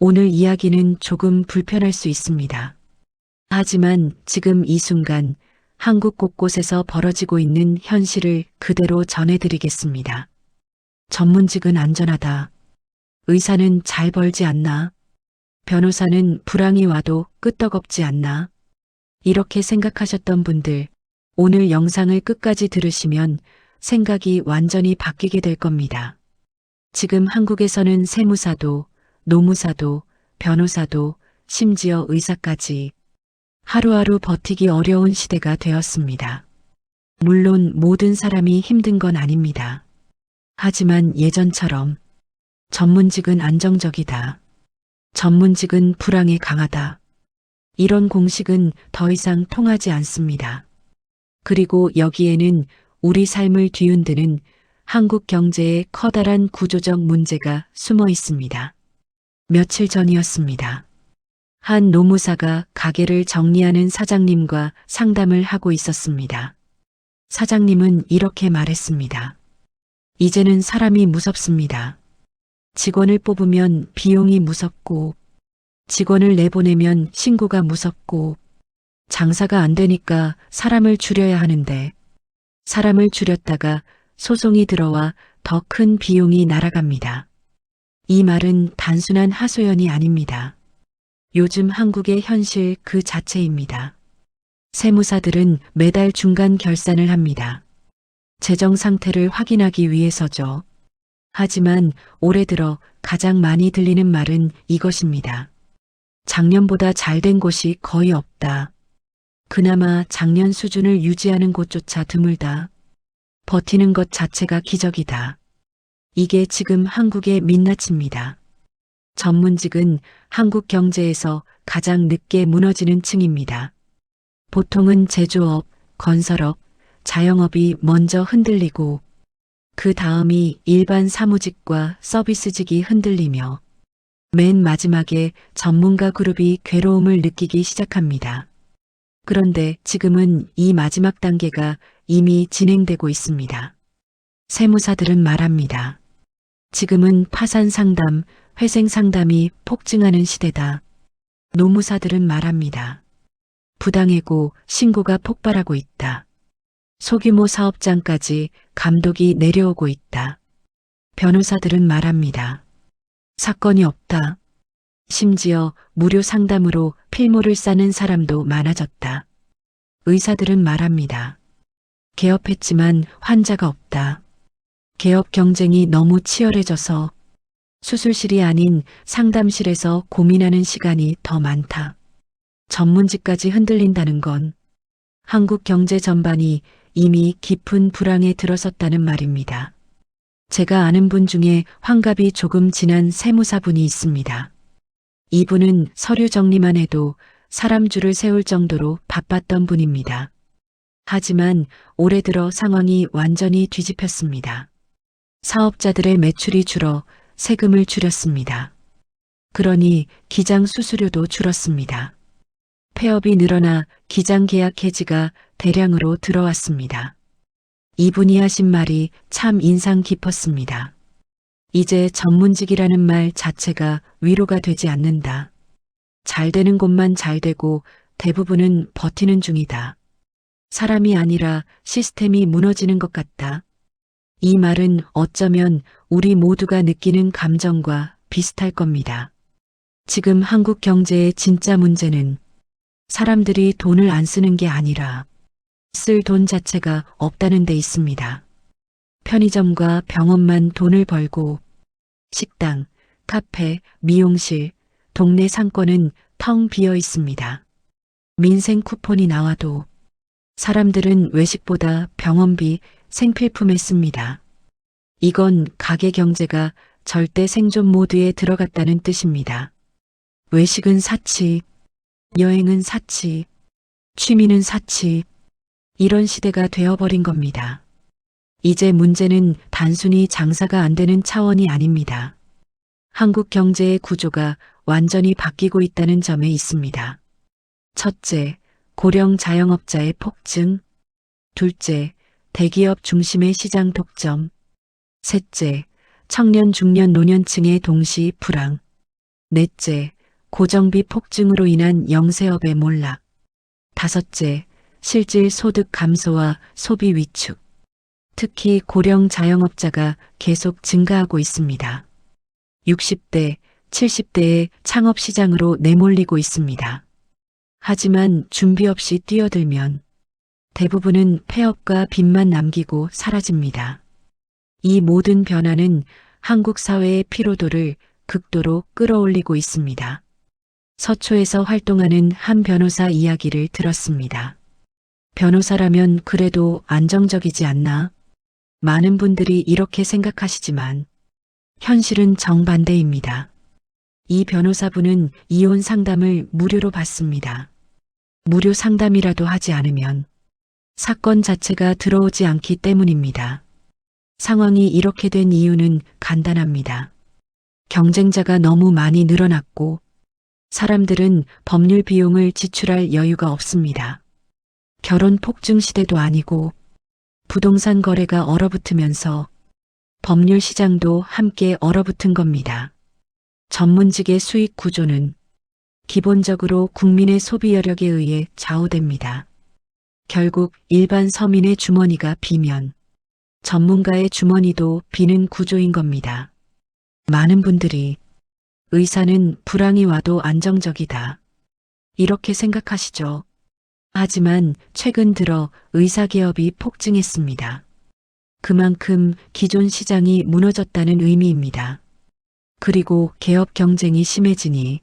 오늘 이야기는 조금 불편할 수 있습니다. 하지만 지금 이 순간 한국 곳곳에서 벌어지고 있는 현실을 그대로 전해드리겠습니다. 전문직은 안전하다. 의사는 잘 벌지 않나? 변호사는 불황이 와도 끄떡없지 않나? 이렇게 생각하셨던 분들, 오늘 영상을 끝까지 들으시면 생각이 완전히 바뀌게 될 겁니다. 지금 한국에서는 세무사도, 노무사도, 변호사도, 심지어 의사까지 하루하루 버티기 어려운 시대가 되었습니다. 물론 모든 사람이 힘든 건 아닙니다. 하지만 예전처럼 전문직은 안정적이다. 전문직은 불황에 강하다. 이런 공식은 더 이상 통하지 않습니다. 그리고 여기에는 우리 삶을 뒤흔드는 한국 경제의 커다란 구조적 문제가 숨어 있습니다. 며칠 전이었습니다. 한 노무사가 가게를 정리하는 사장님과 상담을 하고 있었습니다. 사장님은 이렇게 말했습니다. 이제는 사람이 무섭습니다. 직원을 뽑으면 비용이 무섭고, 직원을 내보내면 신고가 무섭고, 장사가 안 되니까 사람을 줄여야 하는데, 사람을 줄였다가 소송이 들어와 더 큰 비용이 날아갑니다. 이 말은 단순한 하소연이 아닙니다. 요즘 한국의 현실 그 자체입니다. 세무사들은 매달 중간 결산을 합니다. 재정 상태를 확인하기 위해서죠. 하지만 올해 들어 가장 많이 들리는 말은 이것입니다. 작년보다 잘 된 곳이 거의 없다. 그나마 작년 수준을 유지하는 곳조차 드물다. 버티는 것 자체가 기적이다. 이게 지금 한국의 민낯입니다. 전문직은 한국 경제에서 가장 늦게 무너지는 층입니다. 보통은 제조업, 건설업, 자영업이 먼저 흔들리고 그 다음이 일반 사무직과 서비스직이 흔들리며 맨 마지막에 전문가 그룹이 괴로움을 느끼기 시작합니다. 그런데 지금은 이 마지막 단계가 이미 진행되고 있습니다. 세무사들은 말합니다. 지금은 파산 상담, 회생 상담이 폭증하는 시대다. 노무사들은 말합니다. 부당해고 신고가 폭발하고 있다. 소규모 사업장까지 감독이 내려오고 있다. 변호사들은 말합니다. 사건이 없다. 심지어 무료 상담으로 필모를 싸는 사람도 많아졌다. 의사들은 말합니다. 개업했지만 환자가 없다. 개업 경쟁이 너무 치열해져서 수술실이 아닌 상담실에서 고민하는 시간이 더 많다. 전문직까지 흔들린다는 건 한국 경제 전반이 이미 깊은 불황에 들어섰다는 말입니다. 제가 아는 분 중에 환갑이 조금 지난 세무사분이 있습니다. 이분은 서류 정리만 해도 사람 줄을 세울 정도로 바빴던 분입니다. 하지만 올해 들어 상황이 완전히 뒤집혔습니다. 사업자들의 매출이 줄어 세금을 줄였습니다. 그러니 기장 수수료도 줄었습니다. 폐업이 늘어나 기장 계약 해지가 대량으로 들어왔습니다. 이분이 하신 말이 참 인상 깊었습니다. 이제 전문직이라는 말 자체가 위로가 되지 않는다. 잘 되는 곳만 잘 되고 대부분은 버티는 중이다. 사람이 아니라 시스템이 무너지는 것 같다. 이 말은 어쩌면 우리 모두가 느끼는 감정과 비슷할 겁니다. 지금 한국 경제의 진짜 문제는 사람들이 돈을 안 쓰는 게 아니라 쓸 돈 자체가 없다는 데 있습니다. 편의점과 병원만 돈을 벌고 식당, 카페, 미용실, 동네 상권은 텅 비어 있습니다. 민생 쿠폰이 나와도 사람들은 외식보다 병원비, 생필품에 씁니다. 이건 가계 경제가 절대 생존 모드에 들어갔다는 뜻입니다. 외식은 사치, 여행은 사치, 취미는 사치, 이런 시대가 되어버린 겁니다. 이제 문제는 단순히 장사가 안 되는 차원이 아닙니다. 한국 경제의 구조가 완전히 바뀌고 있다는 점에 있습니다. 첫째, 고령 자영업자의 폭증. 둘째, 대기업 중심의 시장 독점. 셋째, 청년 중년 노년층의 동시 불황. 넷째, 고정비 폭증으로 인한 영세업의 몰락. 다섯째, 실질 소득 감소와 소비 위축. 특히 고령 자영업자가 계속 증가하고 있습니다. 60대, 70대의 창업 시장으로 내몰리고 있습니다. 하지만 준비 없이 뛰어들면 대부분은 폐업과 빚만 남기고 사라집니다. 이 모든 변화는 한국 사회의 피로도를 극도로 끌어올리고 있습니다. 서초에서 활동하는 한 변호사 이야기를 들었습니다. 변호사라면 그래도 안정적이지 않나? 많은 분들이 이렇게 생각하시지만 현실은 정반대입니다. 이 변호사분은 이혼 상담을 무료로 받습니다. 무료 상담이라도 하지 않으면 사건 자체가 들어오지 않기 때문입니다. 상황이 이렇게 된 이유는 간단합니다. 경쟁자가 너무 많이 늘어났고 사람들은 법률 비용을 지출할 여유가 없습니다. 결혼 폭증 시대도 아니고 부동산 거래가 얼어붙으면서 법률 시장도 함께 얼어붙은 겁니다. 전문직의 수익 구조는 기본적으로 국민의 소비 여력에 의해 좌우됩니다. 결국 일반 서민의 주머니가 비면 전문가의 주머니도 비는 구조인 겁니다. 많은 분들이 의사는 불황이 와도 안정적이다. 이렇게 생각하시죠. 하지만 최근 들어 의사 개업이 폭증했습니다. 그만큼 기존 시장이 무너졌다는 의미입니다. 그리고 개업 경쟁이 심해지니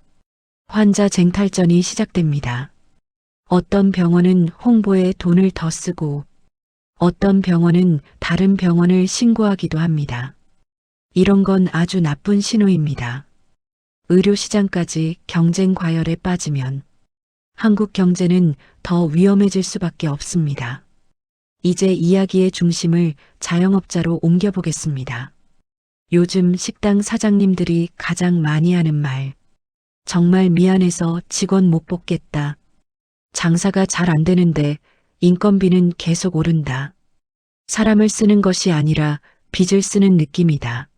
환자 쟁탈전이 시작됩니다. 어떤 병원은 홍보에 돈을 더 쓰고 어떤 병원은 다른 병원을 신고하기도 합니다. 이런 건 아주 나쁜 신호입니다. 의료시장까지 경쟁 과열에 빠지면 한국 경제는 더 위험해질 수밖에 없습니다. 이제 이야기의 중심을 자영업자로 옮겨보겠습니다. 요즘 식당 사장님들이 가장 많이 하는 말. 정말 미안해서 직원 못 뽑겠다. 장사가 잘 안 되는데 인건비는 계속 오른다. 사람을 쓰는 것이 아니라 빚을 쓰는 느낌이다.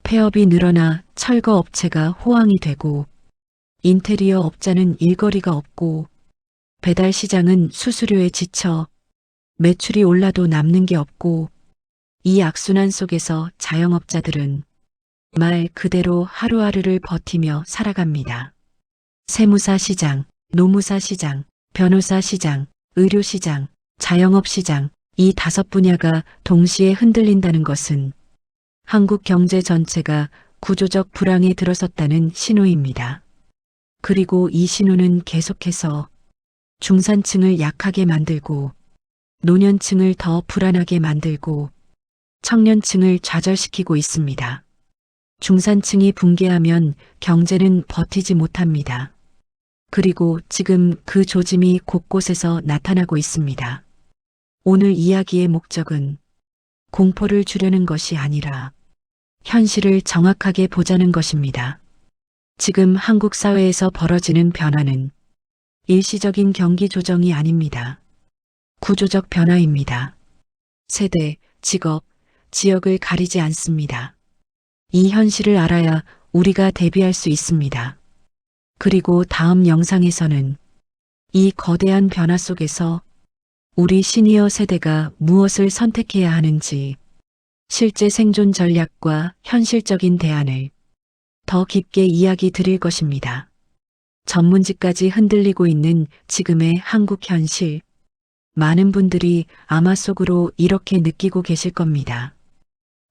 폐업이 늘어나 철거 업체가 호황이 되고 인테리어 업자는 일거리가 없고 배달 시장은 수수료에 지쳐 매출이 올라도 남는 게 없고 이 악순환 속에서 자영업자들은 말 그대로 하루하루를 버티며 살아갑니다. 세무사 시장, 노무사 시장, 변호사 시장, 의료 시장, 자영업 시장 이 5분야가 동시에 흔들린다는 것은 한국 경제 전체가 구조적 불황에 들어섰다는 신호입니다. 그리고 이 신호는 계속해서 중산층을 약하게 만들고 노년층을 더 불안하게 만들고 청년층을 좌절시키고 있습니다. 중산층이 붕괴하면 경제는 버티지 못합니다. 그리고 지금 그 조짐이 곳곳에서 나타나고 있습니다. 오늘 이야기의 목적은 공포를 주려는 것이 아니라 현실을 정확하게 보자는 것입니다. 지금 한국 사회에서 벌어지는 변화는 일시적인 경기 조정이 아닙니다. 구조적 변화입니다. 세대, 직업, 지역을 가리지 않습니다. 이 현실을 알아야 우리가 대비할 수 있습니다. 그리고 다음 영상에서는 이 거대한 변화 속에서 우리 시니어 세대가 무엇을 선택해야 하는지 실제 생존 전략과 현실적인 대안을 더 깊게 이야기 드릴 것입니다. 전문직까지 흔들리고 있는 지금의 한국 현실. 많은 분들이 아마 속으로 이렇게 느끼고 계실 겁니다.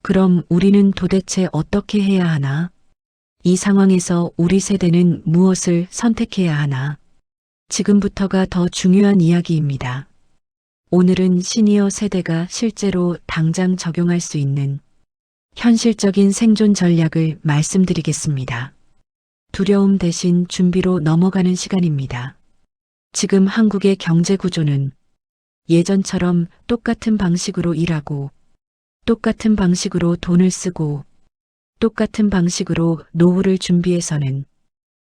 그럼 우리는 도대체 어떻게 해야 하나? 이 상황에서 우리 세대는 무엇을 선택해야 하나? 지금부터가 더 중요한 이야기입니다. 오늘은 시니어 세대가 실제로 당장 적용할 수 있는 현실적인 생존 전략을 말씀드리겠습니다. 두려움 대신 준비로 넘어가는 시간입니다. 지금 한국의 경제 구조는 예전처럼 똑같은 방식으로 일하고 똑같은 방식으로 돈을 쓰고 똑같은 방식으로 노후를 준비해서는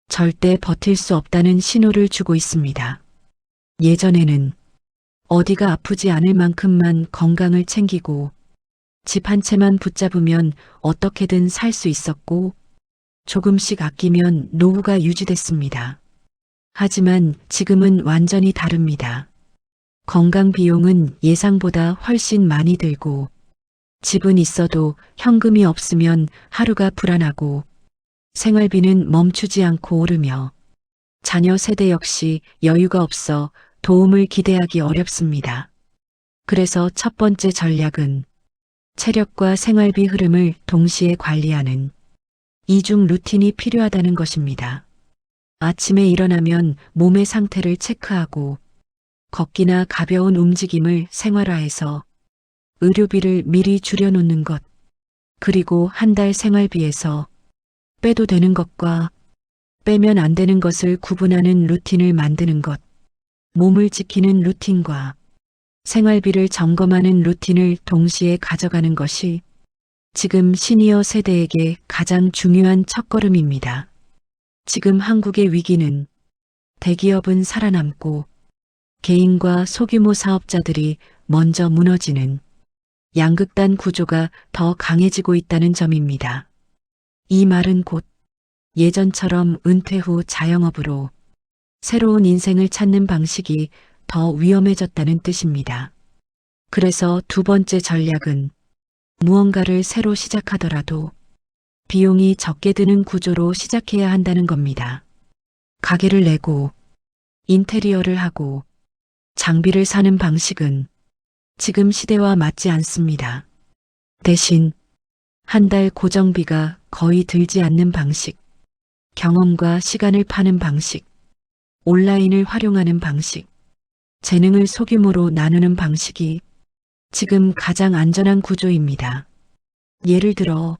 절대 버틸 수 없다는 신호를 주고 있습니다. 예전에는 어디가 아프지 않을 만큼만 건강을 챙기고 집 한 채만 붙잡으면 어떻게든 살 수 있었고 조금씩 아끼면 노후가 유지됐습니다. 하지만 지금은 완전히 다릅니다. 건강 비용은 예상보다 훨씬 많이 들고, 집은 있어도 현금이 없으면 하루가 불안하고, 생활비는 멈추지 않고 오르며, 자녀 세대 역시 여유가 없어 도움을 기대하기 어렵습니다. 그래서 첫 번째 전략은 체력과 생활비 흐름을 동시에 관리하는 이중 루틴이 필요하다는 것입니다. 아침에 일어나면 몸의 상태를 체크하고 걷기나 가벼운 움직임을 생활화해서 의료비를 미리 줄여놓는 것, 그리고 한 달 생활비에서 빼도 되는 것과 빼면 안 되는 것을 구분하는 루틴을 만드는 것, 몸을 지키는 루틴과 생활비를 점검하는 루틴을 동시에 가져가는 것이 지금 시니어 세대에게 가장 중요한 첫걸음입니다. 지금 한국의 위기는 대기업은 살아남고 개인과 소규모 사업자들이 먼저 무너지는 양극단 구조가 더 강해지고 있다는 점입니다. 이 말은 곧 예전처럼 은퇴 후 자영업으로 새로운 인생을 찾는 방식이 더 위험해졌다는 뜻입니다. 그래서 두 번째 전략은 무언가를 새로 시작하더라도 비용이 적게 드는 구조로 시작해야 한다는 겁니다. 가게를 내고 인테리어를 하고 장비를 사는 방식은 지금 시대와 맞지 않습니다. 대신 한 달 고정비가 거의 들지 않는 방식, 경험과 시간을 파는 방식, 온라인을 활용하는 방식, 재능을 소규모로 나누는 방식이 지금 가장 안전한 구조입니다. 예를 들어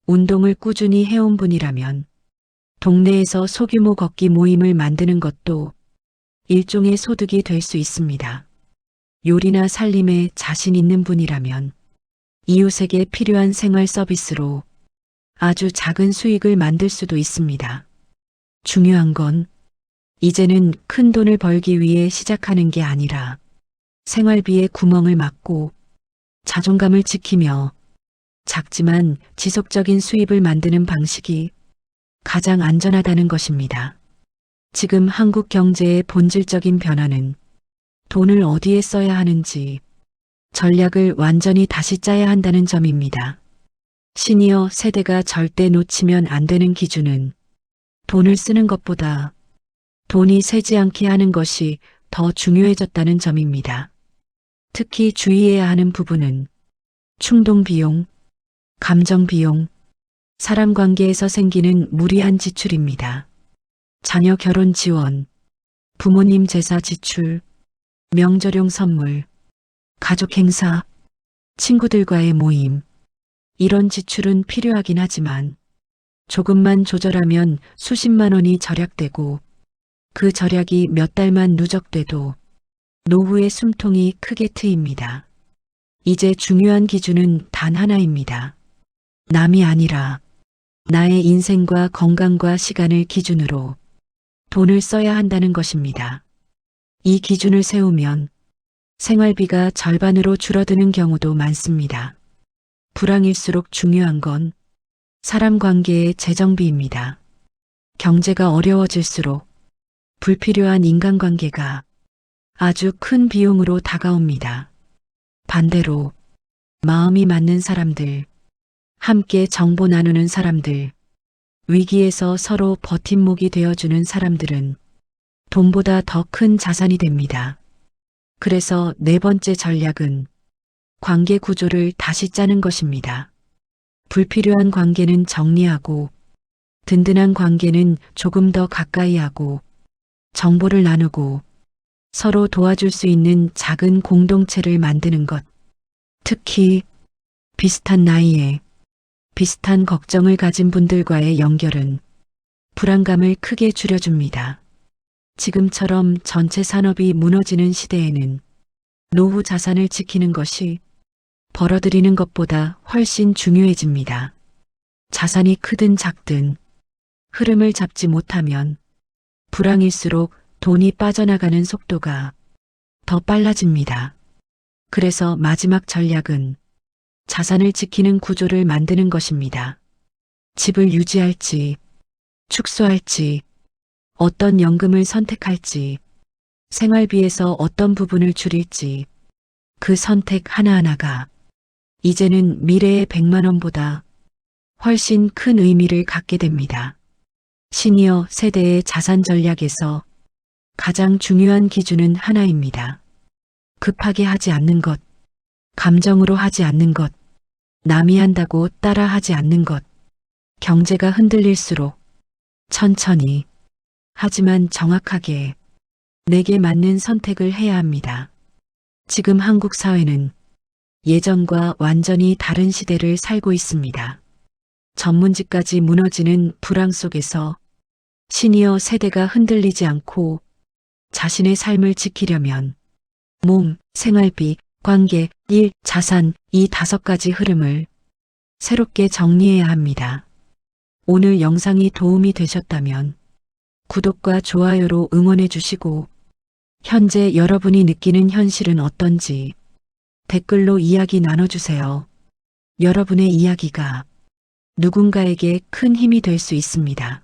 운동을 꾸준히 해온 분이라면 동네에서 소규모 걷기 모임을 만드는 것도 일종의 소득이 될 수 있습니다. 요리나 살림에 자신 있는 분이라면 이웃에게 필요한 생활 서비스로 아주 작은 수익을 만들 수도 있습니다. 중요한 건 이제는 큰 돈을 벌기 위해 시작하는 게 아니라 생활비의 구멍을 막고 자존감을 지키며 작지만 지속적인 수입을 만드는 방식이 가장 안전하다는 것입니다. 지금 한국 경제의 본질적인 변화는 돈을 어디에 써야 하는지 전략을 완전히 다시 짜야 한다는 점입니다. 시니어 세대가 절대 놓치면 안 되는 기준은 돈을 쓰는 것보다 돈이 새지 않게 하는 것이 더 중요해졌다는 점입니다. 특히 주의해야 하는 부분은 충동 비용, 감정 비용, 사람 관계에서 생기는 무리한 지출입니다. 자녀 결혼 지원, 부모님 제사 지출, 명절용 선물, 가족 행사, 친구들과의 모임, 이런 지출은 필요하긴 하지만 조금만 조절하면 수십만 원이 절약되고 그 절약이 몇 달만 누적돼도 노후의 숨통이 크게 트입니다. 이제 중요한 기준은 단 하나입니다. 남이 아니라 나의 인생과 건강과 시간을 기준으로 돈을 써야 한다는 것입니다. 이 기준을 세우면 생활비가 절반으로 줄어드는 경우도 많습니다. 불황일수록 중요한 건 사람 관계의 재정비입니다. 경제가 어려워질수록 불필요한 인간관계가 아주 큰 비용으로 다가옵니다. 반대로 마음이 맞는 사람들, 함께 정보 나누는 사람들, 위기에서 서로 버팀목이 되어주는 사람들은 돈보다 더 큰 자산이 됩니다. 그래서 네 번째 전략은 관계 구조를 다시 짜는 것입니다. 불필요한 관계는 정리하고 든든한 관계는 조금 더 가까이 하고 정보를 나누고 서로 도와줄 수 있는 작은 공동체를 만드는 것. 특히 비슷한 나이에 비슷한 걱정을 가진 분들과의 연결은 불안감을 크게 줄여줍니다. 지금처럼 전체 산업이 무너지는 시대에는 노후 자산을 지키는 것이 벌어들이는 것보다 훨씬 중요해집니다. 자산이 크든 작든 흐름을 잡지 못하면 불황일수록 돈이 빠져나가는 속도가 더 빨라집니다. 그래서 마지막 전략은 자산을 지키는 구조를 만드는 것입니다. 집을 유지할지, 축소할지, 어떤 연금을 선택할지, 생활비에서 어떤 부분을 줄일지, 그 선택 하나하나가 이제는 미래의 100만 원보다 훨씬 큰 의미를 갖게 됩니다. 시니어 세대의 자산 전략에서 가장 중요한 기준은 하나입니다. 급하게 하지 않는 것, 감정으로 하지 않는 것, 남이 한다고 따라 하지 않는 것, 경제가 흔들릴수록 천천히, 하지만 정확하게 내게 맞는 선택을 해야 합니다. 지금 한국 사회는 예전과 완전히 다른 시대를 살고 있습니다. 전문직까지 무너지는 불황 속에서 시니어 세대가 흔들리지 않고 자신의 삶을 지키려면 몸, 생활비, 관계, 일, 자산 이 5가지 흐름을 새롭게 정리해야 합니다. 오늘 영상이 도움이 되셨다면 구독과 좋아요로 응원해 주시고 현재 여러분이 느끼는 현실은 어떤지 댓글로 이야기 나눠주세요. 여러분의 이야기가 누군가에게 큰 힘이 될 수 있습니다.